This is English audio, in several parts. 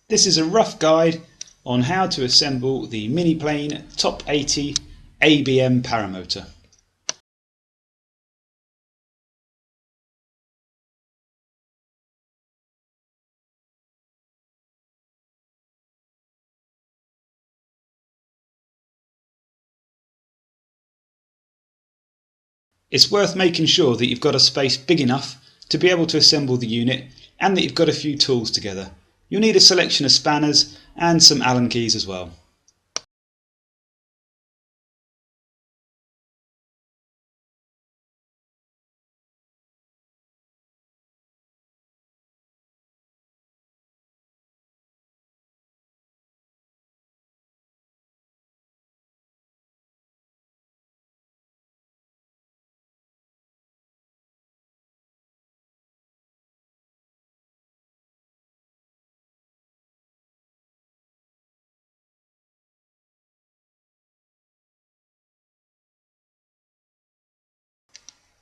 This is a rough guide on how to assemble the Miniplane Top 80 ABM Paramotor. It's worth making sure that you've got a space big enough to be able to assemble the unit and that you've got a few tools together. You'll need a selection of spanners and some Allen keys as well.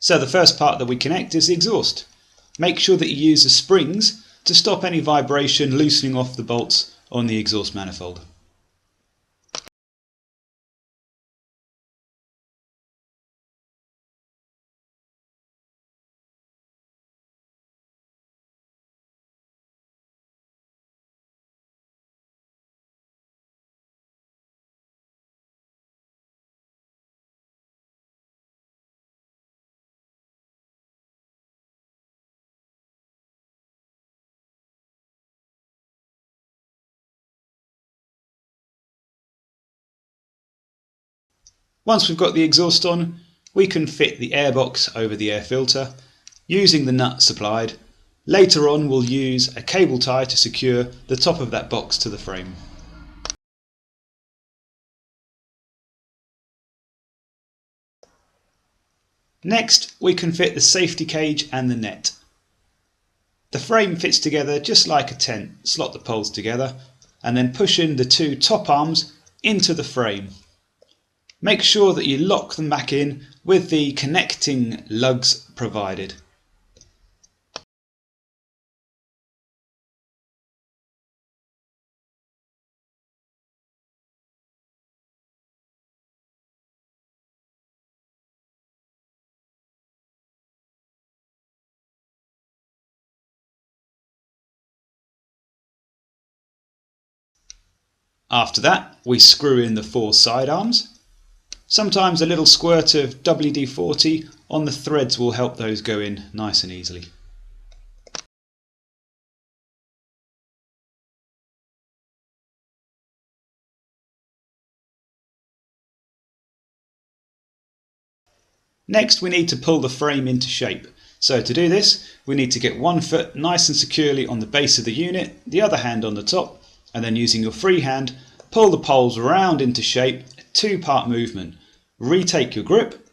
So the first part that we connect is the exhaust. Make sure that you use the springs to stop any vibration loosening off the bolts on the exhaust manifold. Once we've got the exhaust on, we can fit the airbox over the air filter using the nut supplied. Later on we'll use a cable tie to secure the top of that box to the frame. Next we can fit the safety cage and the net. The frame fits together just like a tent. Slot the poles together and then push in the two top arms into the frame. Make sure that you lock them back in with the connecting lugs provided. After that, we screw in the four side arms. Sometimes a little squirt of WD-40 on the threads will help those go in nice and easily. Next we need to pull the frame into shape. So to do this we need to get one foot nice and securely on the base of the unit, the other hand on the top, and then using your free hand pull the poles round into shape, a two-part movement. Retake your grip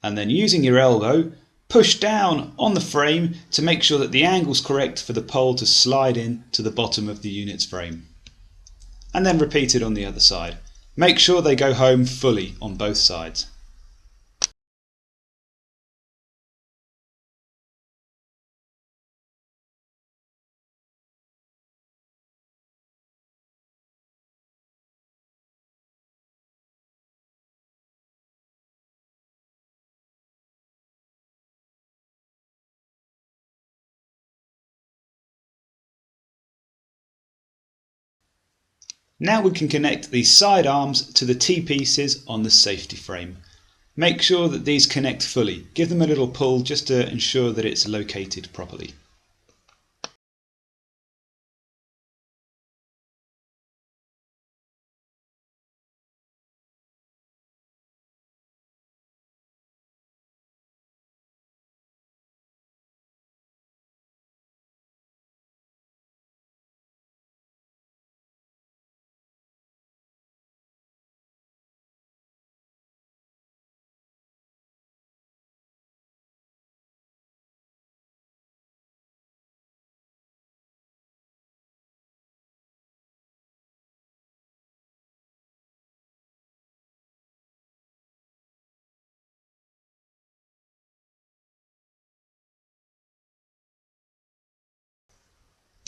and then using your elbow push down on the frame to make sure that the angle is correct for the pole to slide in to the bottom of the unit's frame. And then repeat it on the other side. Make sure they go home fully on both sides. Now we can connect the side arms to the T-pieces on the safety frame. Make sure that these connect fully. Give them a little pull just to ensure that it's located properly.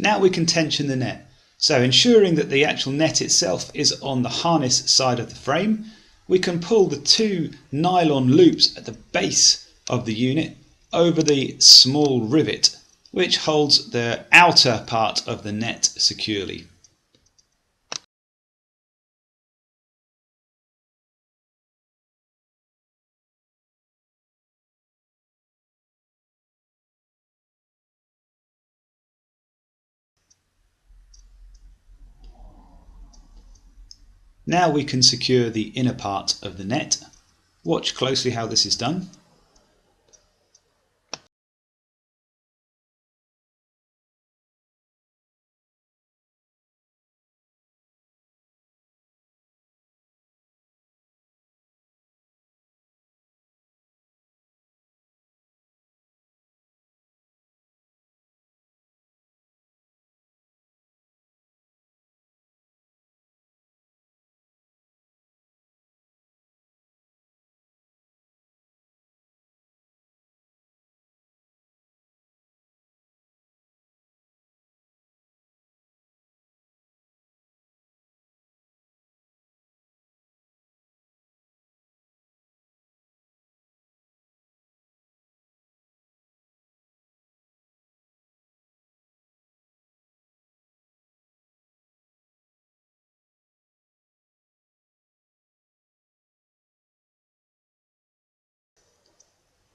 Now we can tension the net. So ensuring that the actual net itself is on the harness side of the frame, we can pull the two nylon loops at the base of the unit over the small rivet which holds the outer part of the net securely. Now we can secure the inner part of the net. Watch closely how this is done.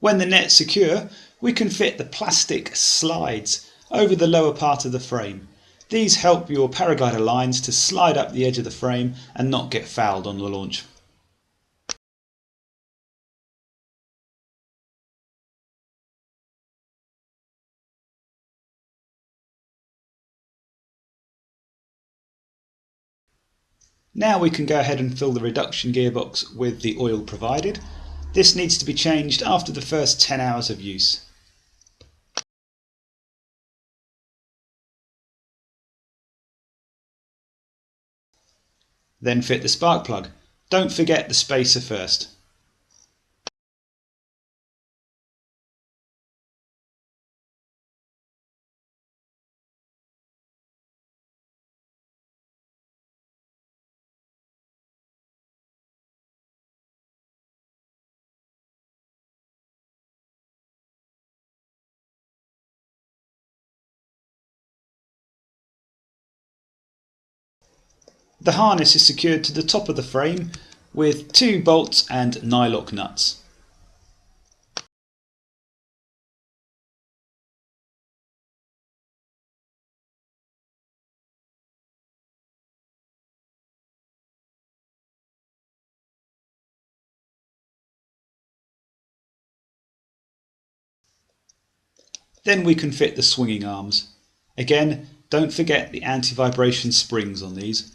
When the net's secure, we can fit the plastic slides over the lower part of the frame. These help your paraglider lines to slide up the edge of the frame and not get fouled on the launch. Now we can go ahead and fill the reduction gearbox with the oil provided. This needs to be changed after the first 10 hours of use. Then fit the spark plug. Don't forget the spacer first. The harness is secured to the top of the frame with 2 bolts and nylock nuts. Then we can fit the swinging arms. Again, don't forget the anti-vibration springs on these.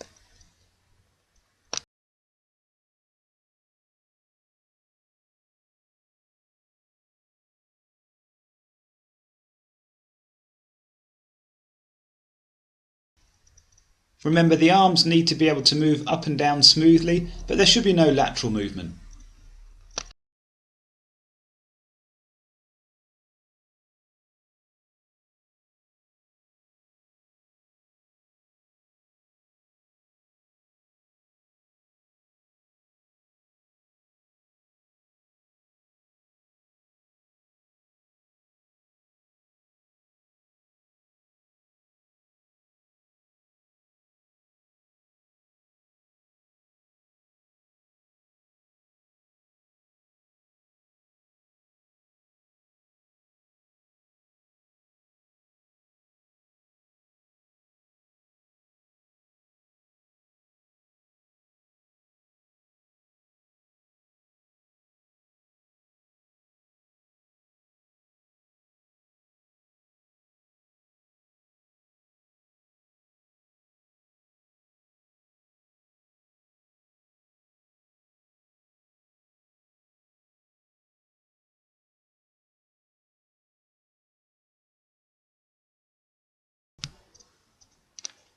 Remember, the arms need to be able to move up and down smoothly, but there should be no lateral movement.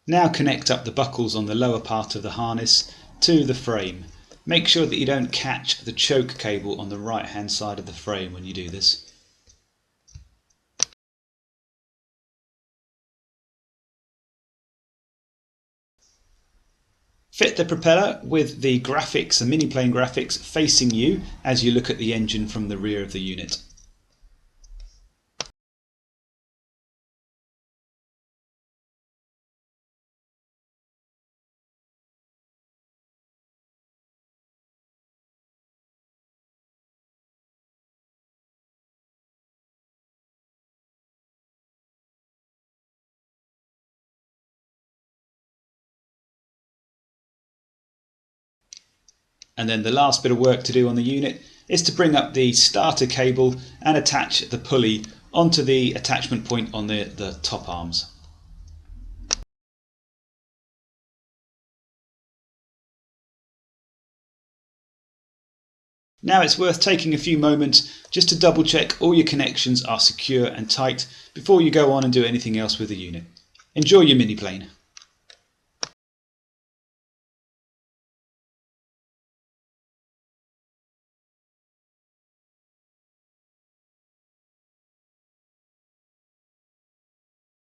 Now connect up the buckles on the lower part of the harness to the frame. Make sure that you don't catch the choke cable on the right hand side of the frame when you do this. Fit the propeller with the graphics, the Miniplane graphics, facing you as you look at the engine from the rear of the unit. And then the last bit of work to do on the unit is to bring up the starter cable and attach the pulley onto the attachment point on the top arms. Now it's worth taking a few moments just to double check all your connections are secure and tight before you go on and do anything else with the unit. Enjoy your Miniplane.